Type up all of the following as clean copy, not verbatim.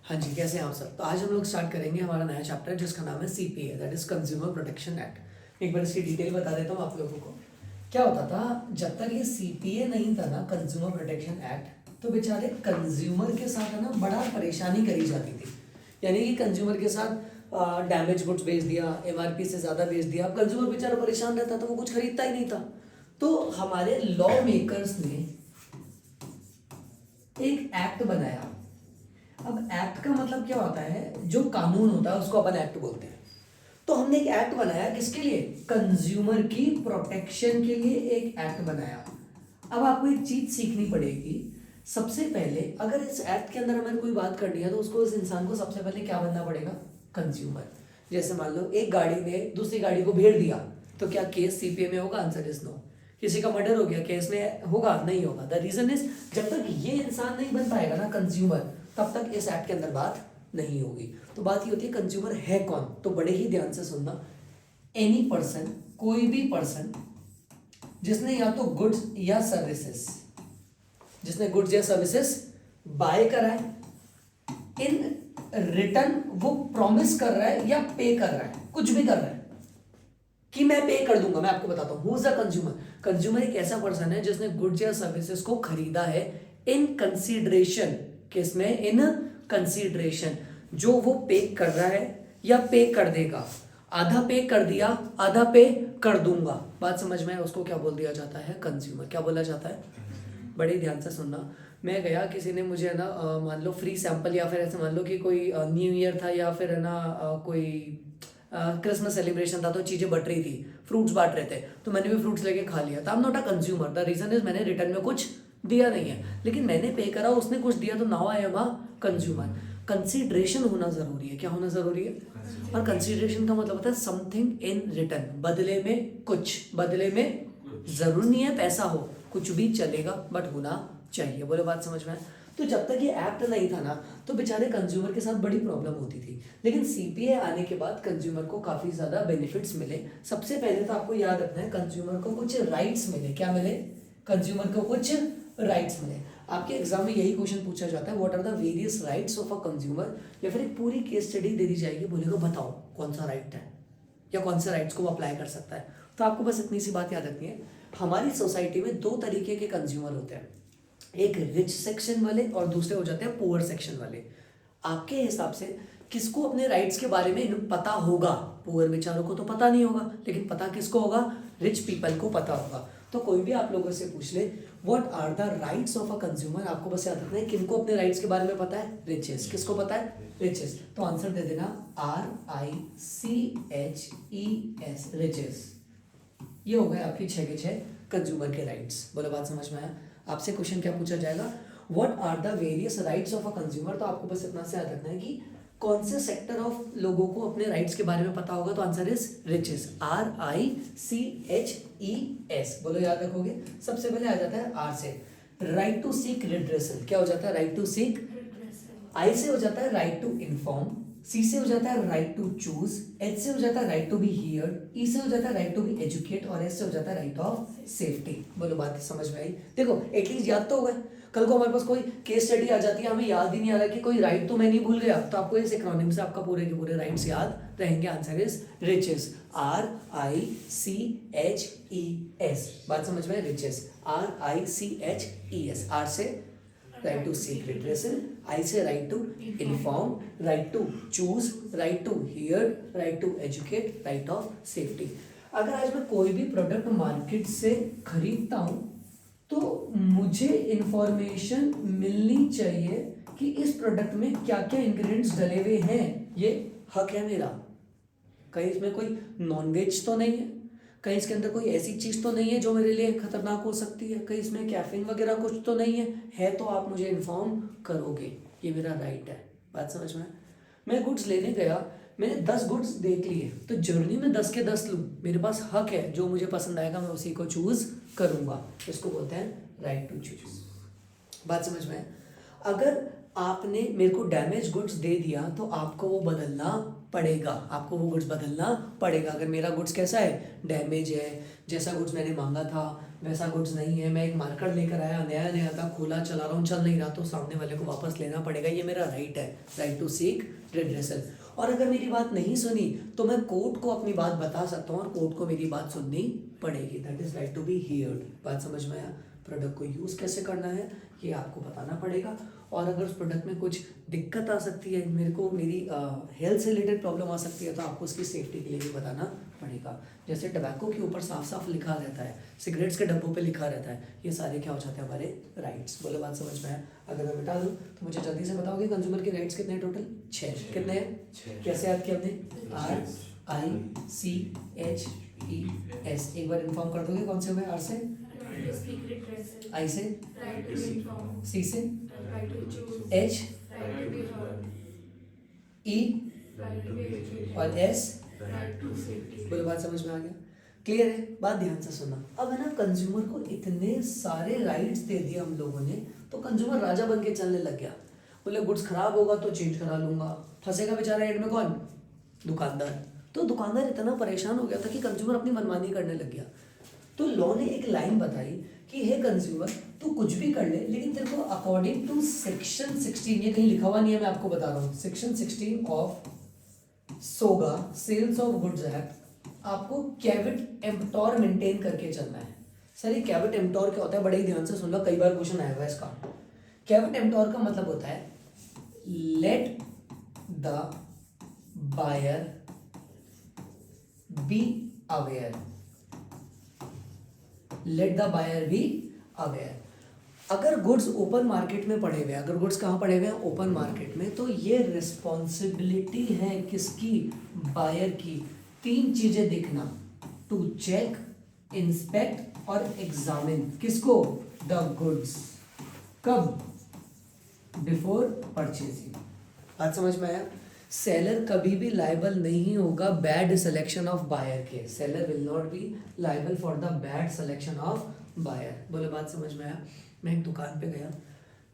हाँ जी, कैसे हैं आप सब। तो आज हम लोग स्टार्ट करेंगे हमारा नया चैप्टर जिसका नाम है CPA, that is consumer protection act. एक बार इसकी डिटेल बता देता हूँ आप लोगों को। क्या होता था, जब तक ये सीपीए नहीं था ना, कंज्यूमर प्रोटेक्शन एक्ट, तो बेचारे कंज्यूमर के साथ है ना बड़ा परेशानी करी जाती थी। यानी कि कंज्यूमर के साथ डैमेज गुड्स बेच दिया, एमआरपी से ज़्यादा बेच दिया, अब कंज्यूमर बेचारा परेशान रहता था, वो कुछ खरीदता ही नहीं था। तो हमारे लॉ मेकर्स ने एक एक्ट बनाया। अब एक्ट का मतलब क्या होता है, जो कानून होता है उसको अपन एक्ट बोलते हैं। तो हमने एक एक्ट बनाया, किसके लिए? कंज्यूमर की प्रोटेक्शन के लिए एक एक्ट बनाया। अब आपको एक चीज सीखनी पड़ेगी। सबसे पहले अगर इस एक्ट के अंदर हमें कोई बात करनी है तो उसको, उस इंसान को सबसे पहले क्या बनना पड़ेगा? कंज्यूमर। जैसे मान लो एक गाड़ी ने दूसरी गाड़ी को भेड़ दिया, तो क्या केस सीपीए में होगा? Answer is no. किसी का मर्डर हो गया, केस में होगा? नहीं होगा। द रीजन इज, जब तक ये इंसान नहीं बन पाएगा ना कंज्यूमर, तब तक इस एक्ट के अंदर बात नहीं होगी। तो बात ये होती है कंज्यूमर है कौन। तो बड़े ही ध्यान से सुनना। एनी पर्सन, कोई भी पर्सन जिसने या तो गुड्स या सर्विसेज, जिसने गुड्स या सर्विसेज बाय करा है, इन रिटर्न वो प्रॉमिस कर रहा है या पे कर रहा है, कुछ भी कर रहा है कि मैं पे कर दूंगा। मैं आपको बताता हूं who is the consumer. Consumer एक ऐसा पर्सन है जिसने गुड्स या सर्विसेज को खरीदा है इन कंसीडरेशन। किसमें? इन कंसीडरेशन। जो वो पे कर रहा है या पे कर देगा। आधा पे कर दिया, आधा पे कर दूंगा। बात समझ में है? उसको क्या बोल दिया जाता है? कंज्यूमर। क्या बोला जाता है? बड़े ध्यान से सुनना। मैं गया, किसी ने मुझे है ना मान लो फ्री सैंपल, या फिर ऐसे मान लो कि कोई न्यू ईयर था, या फिर है ना कोई क्रिसमस सेलिब्रेशन था, तो चीज़ें बट रही थी, फ्रूट्स बांट रहे थे, तो मैंने भी फ्रूट्स लेके खा लिया। तो I am not a consumer. The reason is, मैंने रिटर्न में कुछ दिया नहीं है, लेकिन मैंने पे करा, उसने कुछ दिया, तो now I am a consumer. Consideration होना जरूरी है। क्या होना जरूरी है? और कंसीडरेशन का मतलब होता है समथिंग इन रिटर्न, बदले में कुछ। बदले में जरूरी नहीं है पैसा हो, कुछ भी चलेगा, बट होना चाहिए। बोलो बात समझ में? तो जब तक ये एक्ट नहीं था ना, तो बेचारे कंज्यूमर के साथ बड़ी प्रॉब्लम होती थी। लेकिन सीपीए आने के बाद कंज्यूमर को काफी ज्यादा बेनिफिट्स मिले। सबसे पहले तो आपको याद रखना है, कंज्यूमर को कुछ राइट्स मिले। क्या मिले? कंज्यूमर को कुछ राइट्स मिले। आपके एग्जाम में यही क्वेश्चन पूछा जाता है, what are the various rights of a consumer, या फिर एक पूरी केस स्टडी दे दी जाएगी, बोलेगा बताओ कौन सा राइट है या कौन से राइट्स को वो अप्लाई कर सकता है। तो आपको बस इतनी सी बात याद रखनी है। हमारी सोसाइटी में दो तरीके के कंज्यूमर होते हैं, एक रिच सेक्शन वाले और दूसरे हो जाते हैं पुअर सेक्शन वाले। आपके हिसाब से किसको अपने राइट्स के बारे में पता होगा? पुअर बेचारों को तो पता नहीं होगा, लेकिन पता किसको होगा? रिच पीपल को पता होगा। तो कोई भी आप लोगों से पूछ ले what are the rights of a consumer, आपको बस याद रखना है किनको अपने राइट्स के बारे में पता है? रिचेस। किसको पता है? रिचेस। तो आंसर दे देना RICHES, रिचेस। ये हो गए आपके 6 के 6 कंज्यूमर के राइट्स। बोलो बात समझ में आया? आपसे क्वेश्चन क्या पूछा जाएगा? What are the various rights of a consumer. तो आपको बस इतना से याद रखना है कि कौन से सेक्टर ऑफ लोगों को अपने राइट्स के बारे में पता होगा। तो आंसर इज रिचेस, RICHES। बोलो याद रखोगे। सबसे पहले आ जाता है आर से, राइट टू सीक रिड्रेसल। क्या हो जाता है? Right to seek. आई से हो जाता है राइट टू इन्फॉर्म, सी से हो जाता है राइट टू चूज, एच से हो जाता है राइट टू बी हियर्ड, ई से हो जाता है राइट टू बी एजुकेट, और एस से हो जाता है राइट ऑफ सेफ्टी। बोलो बात समझ में आई? देखो एटलीस्ट याद तो होगा। कल को हमारे पास कोई केस स्टडी आ जाती है, हमें याद ही नहीं आ रहा कि कोई राइट तो मैं नहीं भूल गया, तो आपको इस एक्रोनिम से आपका पूरे के पूरे राइट्स याद रहेंगे। Answer is riches, RICHES। बात समझ में? Riches, RICHES। आर से right to seek redressal, I से right to inform, right to choose, right to hear, right to educate, right of safety. अगर आज मैं कोई भी प्रोडक्ट मार्केट से खरीदता हूं, तो मुझे इंफॉर्मेशन मिलनी चाहिए कि इस प्रोडक्ट में क्या क्या इंग्रेडिएंट्स डले हुए हैं। ये हक है मेरा। कहीं इसमें कोई नॉनवेज तो नहीं है, कहीं इसके अंदर कोई ऐसी चीज़ तो नहीं है जो मेरे लिए खतरनाक हो सकती है, कहीं इसमें कैफीन वगैरह कुछ तो नहीं है तो आप मुझे इन्फॉर्म करोगे। ये मेरा राइट है। बात समझ में? मैं गुड्स लेने गया, मैंने 10 गुड्स देख लिए, तो जर्नी में 10 के 10 लूँ। मेरे पास हक है, जो मुझे पसंद आएगा मैं उसी को चूज करूँगा। इसको बोलते हैं राइट टू चूज। बात समझ में? अगर आपने मेरे को डैमेज गुड्स दे दिया तो आपको वो बदलना पड़ेगा, आपको वो गुड्स बदलना पड़ेगा। अगर मेरा गुड्स कैसा है, डैमेज है, जैसा गुड्स मैंने मांगा था वैसा गुड्स नहीं है, मैं एक मार्कर लेकर आया, नया नया था, खोला, चला रहा हूँ, चल नहीं रहा, तो सामने वाले को वापस लेना पड़ेगा। ये मेरा राइट है, राइट टू सीक रिड्रेसल। और अगर मेरी बात नहीं सुनी तो मैं कोर्ट को अपनी बात बता सकता हूँ और कोर्ट को मेरी बात सुननी पड़ेगी। That is right to be heard. बात समझ में आया? प्रोडक्ट को यूज़ कैसे करना है ये आपको बताना पड़ेगा। और अगर उस प्रोडक्ट में कुछ दिक्कत आ सकती है, मेरी हेल्थ से रिलेटेड प्रॉब्लम आ सकती है, तो आपको उसकी सेफ्टी के लिए भी बताना पड़ेगा। जैसे टबैको के ऊपर साफ साफ लिखा रहता है, सिगरेट्स के डब्बों पे लिखा रहता है, ये सारे क्या हो जाते हैं, हमारे राइट्स। बोलो बात समझ में है? अगर मैं बता दूँ तो मुझे जल्दी से बताओगे कंज्यूमर के राइट्स कितने हैं टोटल? 6। कितने हैं? कैसे याद किया हमने? RICHES। एक बार इन्फॉर्म कर दोगे कौन से हुए? R से, I से, C से, H, E और S। बोलो बात समझ में आ गया? क्लियर है? बात ध्यान से सुनना। अब है ना, कंज्यूमर को इतने सारे राइट्स दे दिए हम लोगों ने, तो कंज्यूमर राजा बन के चलने लग गया। बोले गुड्स खराब होगा तो चेंज करा लूंगा। फंसेगा बेचारा एंड में कौन? दुकानदार। तो दुकानदार इतना परेशान हो गया था कि कंज्यूमर अपनी मनमानी करने लग गया। तो लॉ ने एक लाइन बताई कि हे कंज्यूमर, तू कुछ भी कर ले, लेकिन तेरे को अकॉर्डिंग टू सेक्शन 16, ये कहीं लिखा हुआ नहीं है, मैं आपको बता रहा हूँ, सेक्शन 16 ऑफ सोगा सेल्स ऑफ गुड्स एक्ट, आपको कैविट एम्प्टोर मेंटेन करके चलना है। सर ये कैविट एम्प्टोर क्या होता है? बड़े ही ध्यान से सुन लो, कई बार क्वेश्चन आया हुआ है इसका। कैविट एम्प्टोर का मतलब होता है let the buyer be aware. Let the buyer be aware. अगर गुड्स ओपन मार्केट में पड़े हुए, अगर गुड्स कहाँ पड़े हुए हैं? ओपन मार्केट में, तो ये रिस्पॉन्सिबिलिटी है किसकी? बायर की। 3 चीजें देखना, टू चेक, इंस्पेक्ट और एग्जामिन। किसको? The goods. कब? Before purchasing. बात समझ में आया? सेलर कभी भी लायबल नहीं होगा बैड सिलेक्शन ऑफ बायर के। Seller will not be liable for the bad selection of buyer. बोले बात समझ में आया? मैं एक दुकान पे गया,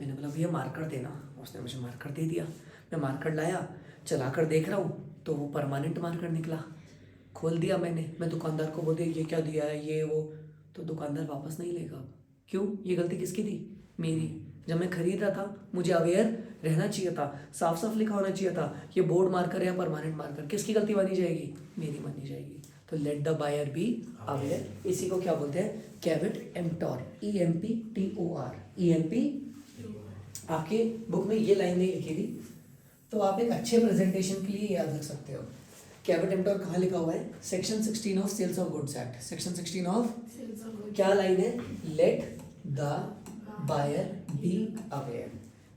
मैंने बोला भैया मार्कर देना, उसने मुझे मार्कर दे दिया। मैं मार्कर लाया, चला कर देख रहा हूँ तो वो परमानेंट मार्कर निकला। खोल दिया मैंने, मैं दुकानदार को बोल दिया ये क्या दिया है, ये वो, तो दुकानदार वापस नहीं लेगा। अब क्यों? ये गलती किसकी थी? मेरी। जब मैं खरीद रहा था मुझे अवेयर रहना चाहिए था, साफ साफ लिखा होना चाहिए था ये बोर्ड मार्कर या परमानेंट मार्कर। किसकी गलती मानी जाएगी? मेरी मानी जाएगी। तो let the buyer be aware, इसी को क्या बोलते हैं? Caveat emptor. EMPTOR। EMP। आपके बुक में ये लाइन नहीं लिखी थी, तो आप एक अच्छे प्रेजेंटेशन के लिए याद रख सकते हो। कैविट एम्प्टोर कहाँ लिखा हुआ है? Section 16 of sales of goods act. Section 16 of क्या लाइन है? Let the buyer be aware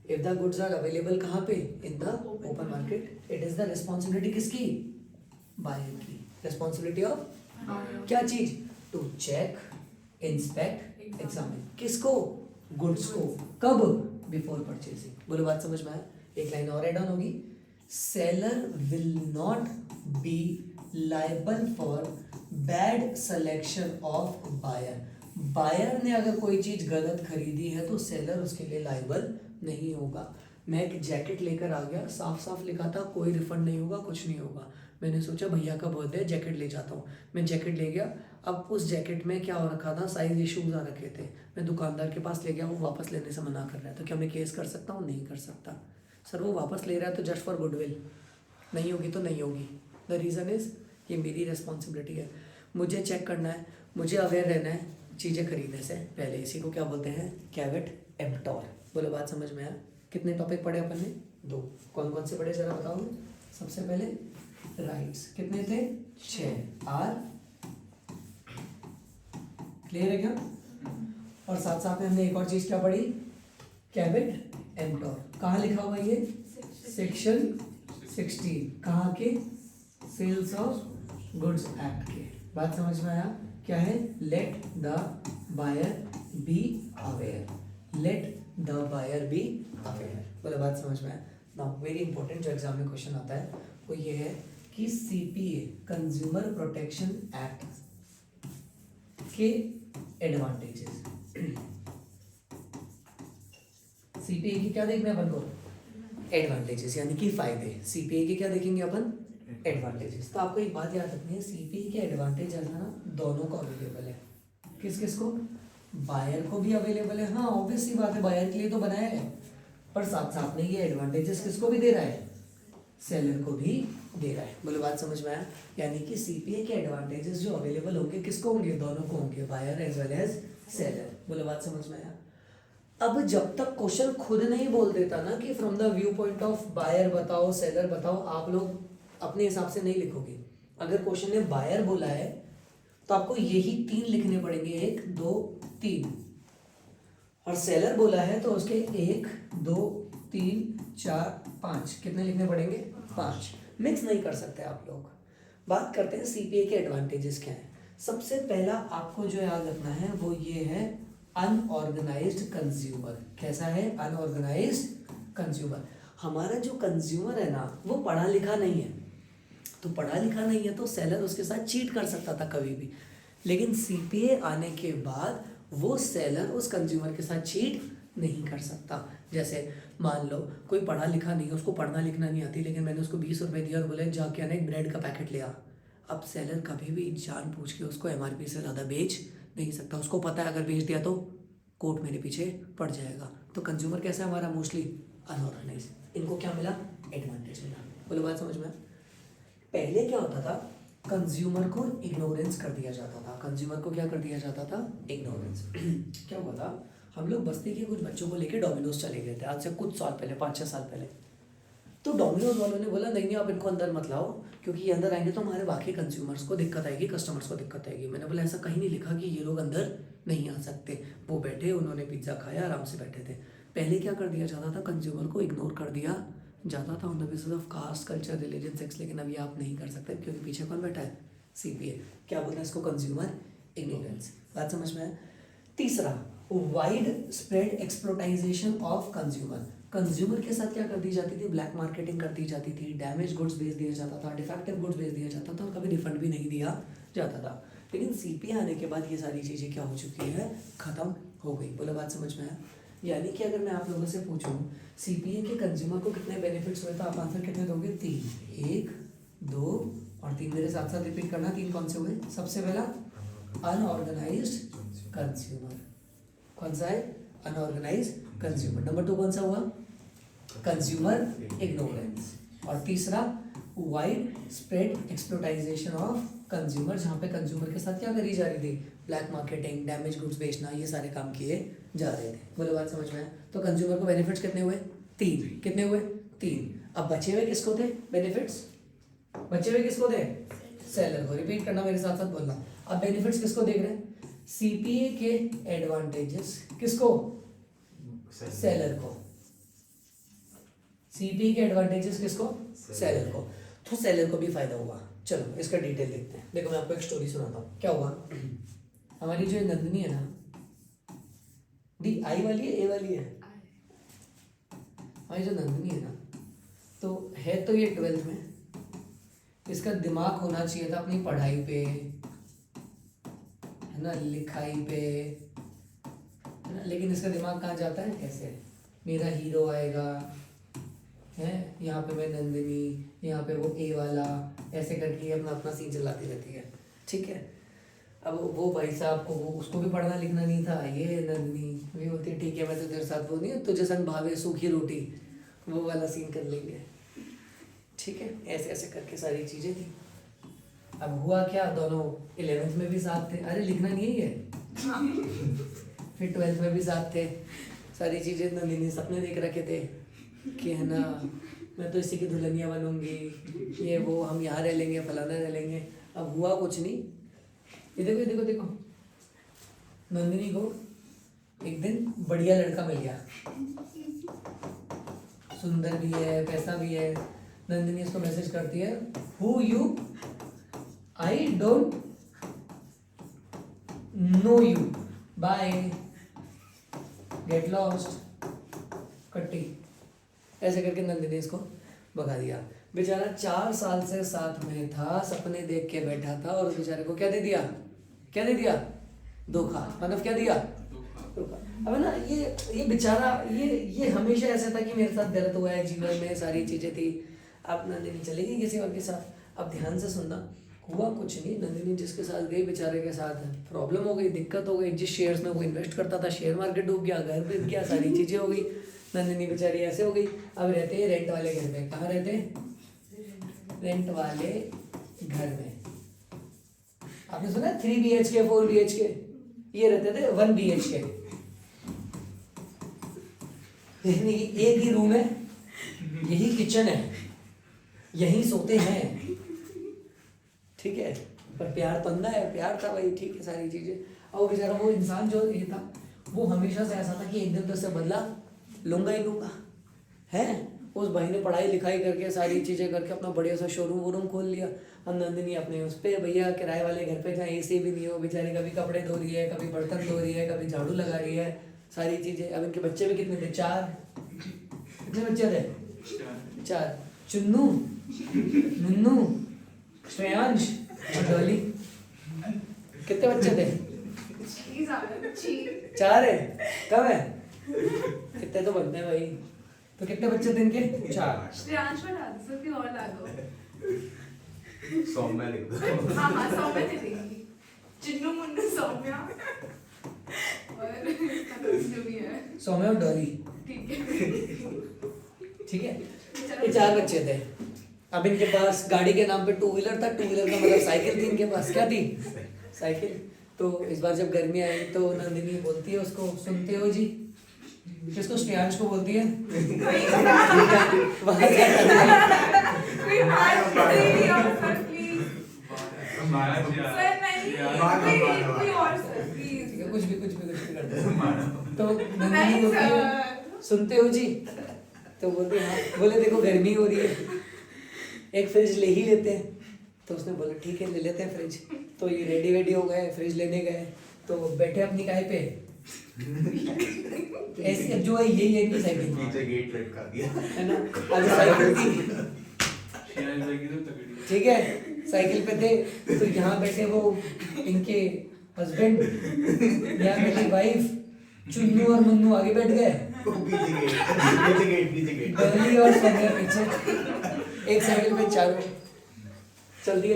if the goods are available. कहाँ पे? In the open market. It is the responsibility किसकी? बायर की। रिस्पॉन्सिबिलिटी ऑफ क्या चीज? To check, inspect, examine. किसको? Goods को। कब? Before purchasing. बोलो बात समझ में आया? एक लाइन और एड ऑन होगी, seller will not be liable for bad selection of buyer. Buyer ने अगर कोई चीज गलत खरीदी है तो सेलर उसके लिए लायबल नहीं होगा। मैं एक जैकेट लेकर आ गया, साफ साफ लिखा था कोई रिफंड नहीं होगा, कुछ नहीं होगा। मैंने सोचा भैया का बर्थडे, जैकेट ले जाता हूँ। मैं जैकेट ले गया, अब उस जैकेट में क्या हो रखा था? साइज इशूज आ रखे थे। मैं दुकानदार के पास ले गया, वो वापस लेने से मना कर रहा है, तो क्या मैं केस कर सकता हूँ? नहीं कर सकता। सर वो वापस ले रहा है तो जस्ट फॉर गुडविल, नहीं होगी तो नहीं होगी। द रीज़न इज़ ये मेरी रिस्पॉन्सिबिलिटी है, मुझे चेक करना है, मुझे अवेयर रहना है चीज़ें खरीदने से पहले। इसी को क्या बोलते हैं? कैविट एम्प्टोर। बोलो बात समझ में आया? कितने टॉपिक पढ़े अपन ने? 2। कौन कौन से पढ़े जरा बताओ? सबसे पहले राइट्स, कितने थे? 6। आर क्लियर है क्या? और साथ साथ में हमने एक और चीज क्या पढ़ी? कैविट एम्प्टोर। कहाँ लिखा हुआ ये? सेक्शन 16। कहाँ के? सेल्स ऑफ गुड्स एक्ट के। बात समझ में आया? क्या है? Let the buyer be aware. Let the buyer be aware. बोले बात समझ में आया? नाउ वेरी इंपॉर्टेंट जो एग्जाम में क्वेश्चन आता है वो ये है कि CPA कंज्यूमर प्रोटेक्शन एक्ट के एडवांटेजेस। CPA की क्या देखना है अपन को? एडवांटेजेस यानी कि फायदे। CPA के क्या देखेंगे अपन? एडवांटेजेस। तो आपको एक बात याद रखनी है, सीपीए के एडवांटेज है ना, दोनों को अवेलेबल है। किस किस को? बायर को भी अवेलेबल है, हाँ ऑब्वियस सी बात है, बायर के लिए तो बनाया है, पर साथ साथ में ये एडवांटेजेस किसको भी दे रहा है? सेलर को भी दे रहा है। बोलो बात समझ में आया? यानी कि सीपीए के एडवांटेजेस जो अवेलेबल होंगे किसको होंगे? दोनों को होंगे, buyer as well as seller. बोलो बात समझ में आया? अब जब तक क्वेश्चन खुद नहीं बोल देता ना कि from the view point of buyer बताओ सेलर बताओ, आप लोग अपने हिसाब से नहीं लिखोगे। अगर क्वेश्चन ने बायर बोला है तो आपको यही 3 लिखने पड़ेंगे, 1 2 3, और सेलर बोला है तो उसके 1 2 3 4 5 कितने लिखने पड़ेंगे? 5। मिक्स नहीं कर सकते आप लोग। बात करते हैं सीपीए के एडवांटेजेस क्या है। सबसे पहला आपको जो याद रखना है वो ये है, अनऑर्गेनाइज्ड कंज्यूमर। कैसा है? Unorganised consumer. हमारा जो कंज्यूमर है ना वो पढ़ा लिखा नहीं है, तो पढ़ा लिखा नहीं है तो सेलर उसके साथ चीट कर सकता था कभी भी, लेकिन सीपीए आने के बाद वो सेलर उस कंज्यूमर के साथ चीट नहीं कर सकता। जैसे मान लो कोई पढ़ा लिखा नहीं है, उसको पढ़ना लिखना नहीं आती, लेकिन मैंने उसको 20 रुपये दिया और बोले जाके आना एक ब्रेड का पैकेट ले आ। अब सेलर कभी भी जान पूछ के उसको एमआरपी से ज़्यादा बेच नहीं सकता, उसको पता है अगर बेच दिया तो कोर्ट मेरे पीछे पड़ जाएगा। तो कंज्यूमर कैसा है हमारा? Mostly unorganised. इनको क्या मिला? एडवांटेज मिला। बोलो बात समझ में? पहले क्या होता था, कंज्यूमर को इग्नोरेंस कर दिया जाता था। कंज्यूमर को क्या कर दिया जाता था? इग्नोरेंस। क्या हुआ था, हम लोग बस्ती के कुछ बच्चों को लेके डोमिनोज चले गए थे आज से कुछ साल पहले, 5-6 साल पहले। तो डोमिनोज वालों ने बोला नहीं आप इनको अंदर मत लाओ, क्योंकि ये अंदर आएंगे तो हमारे बाकी कंज्यूमर्स को दिक्कत आएगी, कस्टमर्स को दिक्कत आएगी। मैंने बोला ऐसा कहीं नहीं लिखा कि ये लोग अंदर नहीं आ सकते। वो बैठे, उन्होंने पिज्ज़ा खाया, आराम से बैठे थे। पहले क्या कर दिया जाता था? कंज्यूमर को इग्नोर कर दिया जाता था on the basis of caste, culture, religion, sex. लेकिन अभी आप नहीं कर सकते क्योंकि पीछे कौन बैठा है? सीपीए। क्या बोलते हैं इसको? Consumer ignorance. बात समझ में है? तीसरा, wide spread exploitation of consumer. Consumer के साथ क्या कर दी जाती थी? ब्लैक मार्केटिंग कर दी जाती थी, डैमेज गुड्स बेच दिया जाता था, डिफेक्टिव गुड्स बेच दिया जाता था, और कभी रिफंड भी नहीं दिया जाता था। लेकिन सीपीए आने के बाद ये सारी चीज़ें क्या हो चुकी है? ख़त्म हो गई। बोलो बात समझ में है? यानी कि अगर मैं आप लोगों से पूछूं सीपीए के कंज्यूमर को कितने बेनिफिट्स हुए तो आप आंसर कितने दोगे? 3। 1 2 और 3 मेरे साथ साथ रिपीट करना। 3 कौन से हुए? सबसे पहला अनऑर्गेनाइज्ड कंज्यूमर। कौन सा है? Unorganised consumer. नंबर 2 कौन सा हुआ? Consumer ignorance. और तीसरा wide spread exploitation of consumer, जहाँ पे कंज्यूमर के साथ क्या करी जा रही थी? ब्लैक मार्केटिंग, डैमेज गुड्स बेचना, ये सारे काम किए जा रहे थे। बोलो बात समझ में? तो कंज्यूमर को बेनिफिट्स कितने हुए? 3। कितने हुए? 3। अब बचे हुए किसको थे बेनिफिट्स? बचे हुए किसको थे? सेलर को। रिपीट करना, मेरे साथ साथ बोलना। अब बेनिफिट्स किसको देख रहे हैं? सीपीए के एडवांटेजेस किसको? सेलर को। सीपीए के एडवांटेजेस किसको? सेलर को। तो सेलर को भी फायदा हुआ। चलो इसका डिटेल देखते हैं। देखो मैं आपको एक स्टोरी सुनाता हूँ। क्या हुआ, हमारी जो नंदिनी है ना, डी आई वाली है, ए वाली है? हमारी जो नंदिनी है ना, तो है तो ये 12th में, इसका दिमाग होना चाहिए था अपनी पढ़ाई पे, है ना, लिखाई पे, है ना, लेकिन इसका दिमाग कहाँ जाता है? ऐसे, मेरा हीरो आएगा है, यहाँ पे मैं नंदिनी, यहाँ पे वो ए वाला, ऐसे करके अपना अपना सीन चलाती रहती है। ठीक है, अब वो भाई साहब को, वो उसको भी पढ़ना लिखना नहीं था, ये नंदिनी भी होती है, ठीक है मैं तो तेरे साथ वो नहीं है, तुझे संग भावे सूखी रोटी, वो वाला सीन कर लेंगे। ठीक है, ऐसे ऐसे करके सारी चीज़ें थी। अब हुआ क्या, दोनों 11th में भी साथ थे, अरे लिखना नहीं है ये, फिर 12th में भी साथ थे, सारी चीज़ें। नंदिनी सपने देख रखे थे कि है ना मैं तो इसी की दुल्हनिया बनूंगी, ये वो, हम यहाँ रह लेंगे, फलाना रह लेंगे। अब हुआ कुछ नहीं। ये देखो, ये देखो, देखो, नंदिनी को एक दिन बढ़िया लड़का मिल गया, सुंदर भी है, पैसा भी है। नंदिनी इसको मैसेज करती है, who you, I don't know you, bye, get lost, कट्टी। ऐसे करके नंदिनी इसको भगा दिया। बेचारा 4 साल से साथ में था, सपने देख के बैठा था, और उस बेचारे को क्या दे दिया? क्या दे दिया? धोखा। मतलब क्या दिया? धोखा। अब ना ये बेचारा, ये हमेशा ऐसा था कि मेरे साथ गलत हुआ है जीवन में, सारी चीज़ें थी। अब नंदिनी चली गई किसी और के साथ। अब ध्यान से सुनना, हुआ कुछ नहीं, नंदिनी जिसके साथ गई बेचारे के साथ प्रॉब्लम हो गई, दिक्कत हो गई, जिस शेयर्स में वो इन्वेस्ट करता था शेयर मार्केट डूब गया, घर बिक गया, सारी चीज़ें हो गई, नंदिनी बेचारी ऐसे हो गई। अब रहते हैं रेंट वाले घर में। कहाँ रहते हैं? रेंट वाले घर में। आपने सुना 3 BHK 4 BHK, ये रहते थे 1 BHK, यानी एक ही रूम है, यही किचन है, यही सोते हैं, ठीक है, पर प्यार पंदा है, प्यार था भाई, ठीक है, सारी चीजें। और बेचारा वो इंसान जो ये था वो हमेशा से ऐसा था कि एक दिन तो इससे बदला लूंगा ही लूंगा, है। उस भाई ने पढ़ाई लिखाई करके सारी चीज़ें करके अपना बढ़िया सा शोरूम वोरूम खोल लिया। हम नंदिनी अपने उस पर भैया किराए वाले घर पे जहाँ AC भी नहीं हो, बेचारी कभी कपड़े धो रही है, कभी बर्तन धो रही है, कभी झाड़ू लगा रही है, सारी चीज़ें। अब इनके बच्चे भी कितने थे? 4। कितने बच्चे थे? 4। चुन्नू, मुन्नू, श्रेयांश और डॉली। कितने बच्चे थे? 4 है? कम है? कितने तो बनते हैं भाई। तो कितने बच्चे थे इनके? 4। श्रेयांश में डाल दो, कोई और डाल दो। सौम्या लिख दो। हाँ सौम्या चलेगी। चिन्नू मुन्नू सौम्या और जो भी है सौम्या और डॉली, ठीक है। ठीक है। ये 4 बच्चे थे। अब इनके पास गाड़ी के नाम पे 2 व्हीलर था, 2 व्हीलर का मतलब साइकिल थी इनके पास। क्या थी? साइकिल। तो इस बार जब गर्मी आई तो नंदिनी बोलती है उसको, सुनते हो जी? किसको? श्रेयांश को बोलती है। कुछ भी करते हैं। तो नंदिनी बोलती है, सुनते हो जी? तो बोलते हैं हाँ। बोले देखो गर्मी हो रही है, एक फ्रिज ले ही लेते हैं। तो उसने बोला ठीक है ले लेते हैं फ्रिज। तो ये रेडी हो गए, फ्रिज लेने गए, तो बैठे अपनी काय पे ऐसे जो है यही इनकी साइकिल नीचे गेट लटका दिया है ना। अब साइकिल थी, ठीक है, साइकिल पे थे। तो यहाँ बैठे वो इनके हस्बैंड, यहाँ बैठी वाइफ, चुन्नू और मुन्नू आगे बैठ गए, डॉली और सोनिया पीछे। एक साइकिल पे चारों चल दिए।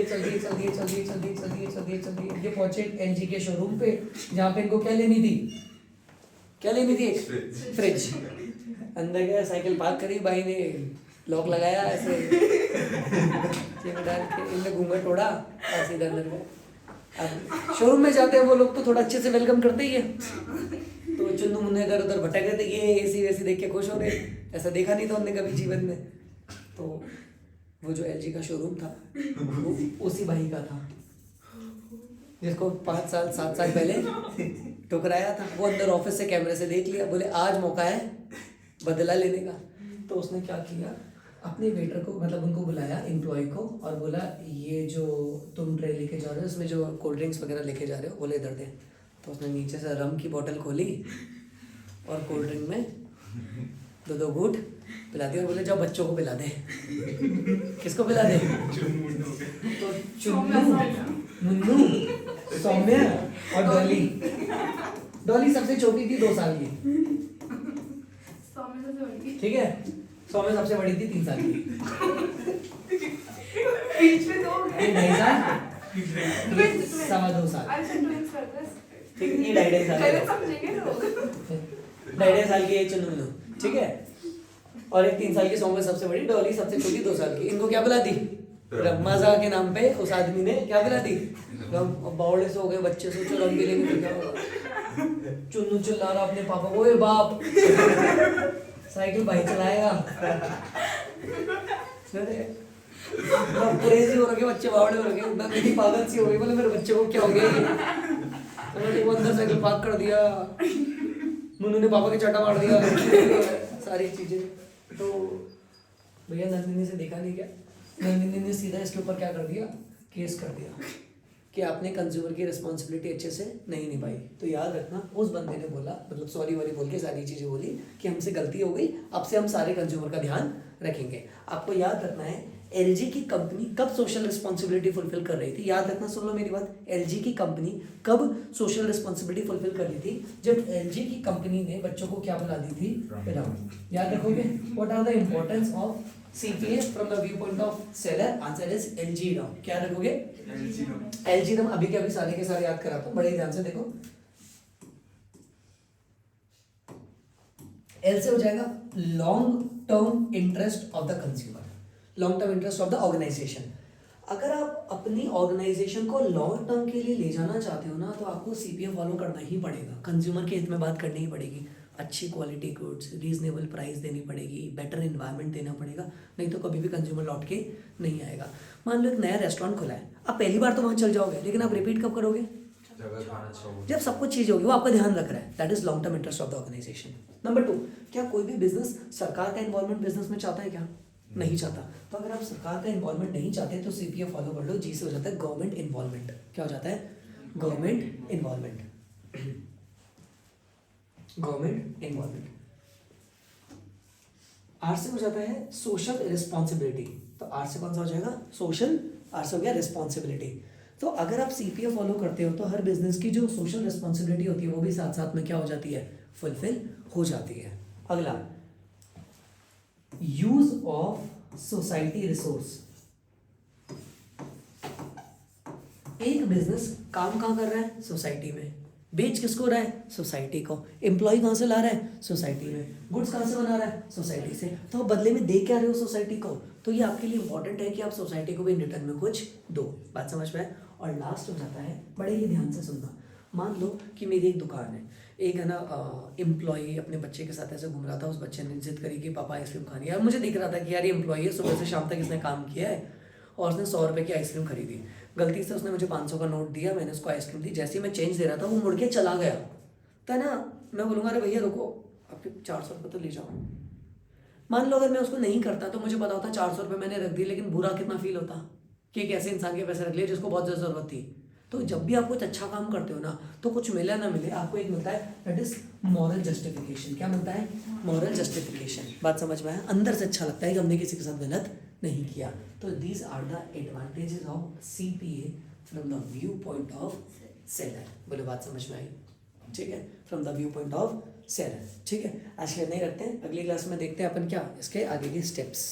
ये पहुंचे LG के शोरूम पे, जहाँ पे इनको क्या लेनी थी? एक फ्रिज। अंदर गया, साइकिल पार्क करी, भाई ने लॉक लगाया ऐसे में डाल के, इनने घूंघट तोड़ा और सीधा अंदर गए। अब शोरूम में जाते हैं वो लोग तो थोड़ा अच्छे से वेलकम करते ही है। तो चुन्नू मुन्नू इधर उधर भटक रहे थे, ये AC वैसी देख के खुश हो रहे, ऐसा देखा नहीं था उनने कभी जीवन में। तो वो जो LG का शोरूम था वो उसी भाई का था जिसको 5 साल 7 साल पहले ठुकराया था। वो अंदर ऑफिस से कैमरे से देख लिया, बोले आज मौका है बदला लेने का। तो उसने क्या किया, अपने वेटर को, मतलब उनको बुलाया, एम्प्लॉय को, और बोला ये जो तुम ट्रे लेके जा रहे हो इसमें जो कोल्ड ड्रिंक्स वगैरह लेके जा रहे हो बोले इधर दे। तो उसने नीचे से रम की बोतल खोली और कोल्ड ड्रिंक में 2 घूंट पिला दिया और बोले जाओ बच्चों को पिला दे। किसको पिला दे? तो चुन्नू, मुन्नू, सौम्या और डॉली। डॉली सबसे छोटी थी, 2 साल की, ठीक है। सौम्या सबसे बड़ी थी, 3 साल की। 2.5 साल, 2.25 साल, ठीक है। ये 2.5 साल की है चुन्नू, ठीक है। और एक 3 साल की सौम्या सबसे बड़ी, डॉली सबसे छोटी 2 साल की। इनको क्या पिला दी? रम्माजा के नाम पे उस आदमी ने क्या पिला दी? बावड़े से हो गए बच्चे, सोचो रम भी लेंगे तो क्या होगा। चुन्नू चिल्ला रहा अपने पापा को, ओए बाप साइकिल भाई चलाएगा। क्रेजी हो रखे बच्चे, बावड़े हो रखे, मेरी पागल सी हो गई, बोले मेरे बच्चे को क्या हो गया। वो अंदर साइकिल पार्क कर दिया, मुन्नू ने पापा के चाटा मार दिया, सारी चीजें। तो भैया नंदिनी से देखा नहीं क्या, नंदिनी ने सीधा इसके ऊपर क्या कर दिया, केस कर दिया कि आपने कंज्यूमर की रिस्पॉन्सिबिलिटी अच्छे से नहीं निभाई। तो याद रखना, उस बंदे ने बोला, मतलब सॉरी वारी बोल के सारी चीज़ें बोली कि हमसे गलती हो गई, अब से हम सारे कंज्यूमर का ध्यान रखेंगे। आपको याद रखना है एलजी की कंपनी कब सोशल रिस्पॉन्सिबिलिटी फुलफिल कर रही थी, याद रखना, सुन लो मेरी बात, एलजी की कंपनी कब सोशल रिस्पॉन्सिबिलिटी फुलफिल कर रही थी, जब एलजी की कंपनी ने बच्चों को क्या बुला दी थी, पिरामिड। याद रखोगे, what are the importance of CPA from the view point of seller, answer is LG नाम। क्या रखोगे, एलजी नाम। अभी के अभी सारे के सारे याद कराता हूँ, बड़े ध्यान से देखो। एल से हो जाएगा long term interest of the consumer, long term interest of the organisation. अगर आप अपनी ऑर्गेनाइजेशन को लॉन्ग टर्म के लिए ले जाना चाहते हो ना, तो आपको सीपीए फॉलो करना ही पड़ेगा, कंज्यूमर के हित में बात करनी ही पड़ेगी, अच्छी क्वालिटी गुड्स, रीजनेबल प्राइस देनी पड़ेगी, बेटर इन्वायरमेंट देना पड़ेगा, नहीं तो कभी भी कंज्यूमर लौट के नहीं आएगा। मान लो एक नया रेस्टोरेंट खुला है, आप पहली बार तो वहाँ चल जाओगे, लेकिन आप रिपीट कब करोगे, जब सब कुछ चीज़ होगी, वो आपका ध्यान रख रहा है, that is long term interest of the organisation. Number 2, क्या कोई भी बिजनेस सरकार का इन्वॉल्वमेंट बिजनेस में चाहता है क्या, नहीं चाहता। तो अगर आप सरकार का इन्वॉल्वमेंट नहीं चाहते तो सीपीए फॉलो कर लो, जी से हो जाता है गवर्नमेंट इन्वॉल्वमेंट। क्या हो जाता है, government involvement, government involvement. R से हो जाता है सोशल रिस्पॉन्सिबिलिटी, तो आर से कौन सा हो जाएगा, सोशल, आर से हो गया रिस्पॉन्सिबिलिटी। तो अगर आप सीपीए फॉलो करते हो तो हर बिजनेस की जो सोशल रिस्पॉन्सिबिलिटी होती है वो भी साथ साथ में क्या हो जाती है, फुलफिल हो जाती है। अगला, यूज ऑफ सोसाइटी रिसोर्स। एक बिजनेस काम कहाँ कर रहा है, सोसाइटी में, बेच किसको रहा है, सोसाइटी को, एम्प्लॉय कहाँ से ला रहा है, सोसाइटी में, गुड्स कहाँ से बना रहा है, सोसाइटी से, तो आप बदले में दे क्या रहे हो सोसाइटी को, तो ये आपके लिए इंपॉर्टेंट है कि आप सोसाइटी को भी रिटर्न में कुछ दो। बात समझ में आए। और लास्ट हो जाता है, बड़े ही ध्यान से सुनना, मान लो कि मेरी एक दुकान है, एक है ना एम्प्लॉई अपने बच्चे के साथ ऐसे घूम रहा था, उस बच्चे ने जिद करी कि पापा आइसक्रीम खानी है, और मुझे दिख रहा था कि यार ये एम्प्लॉई है, सुबह से शाम तक इसने काम किया है और उसने 100 रुपये की आइसक्रीम खरीदी, गलती से उसने मुझे 500 का नोट दिया, मैंने उसको आइसक्रीम दी, जैसे ही मैं चेंज दे रहा था वो मुड़ के चला गया, तो ना मैं बोलूँगा अरे भैया रुको, आपके 400 रुपये तो ले जाओ। मान लो अगर मैं उसको नहीं करता तो मुझे पता होता 400 रुपये मैंने रख दिए, लेकिन बुरा कितना फील होता कि एक ऐसे इंसान के पैसे रख लिए जिसको बहुत ज़्यादा ज़रूरत थी। तो जब भी आप कुछ अच्छा काम करते हो ना, तो कुछ मिले ना मिले आपको एक मिलता है, दैट इज मॉरल जस्टिफिकेशन। क्या मिलता है, मॉरल जस्टिफिकेशन। बात समझ में आया, अंदर से अच्छा लगता है कि हमने किसी के साथ गलत नहीं किया। तो these are the advantages of CPA from the view point of seller. बोलो बात समझ में आई, ठीक है, from the view point of seller. ठीक है, आज के नहीं रखते हैं, अगली क्लास में देखते हैं अपन क्या इसके आगे के स्टेप्स।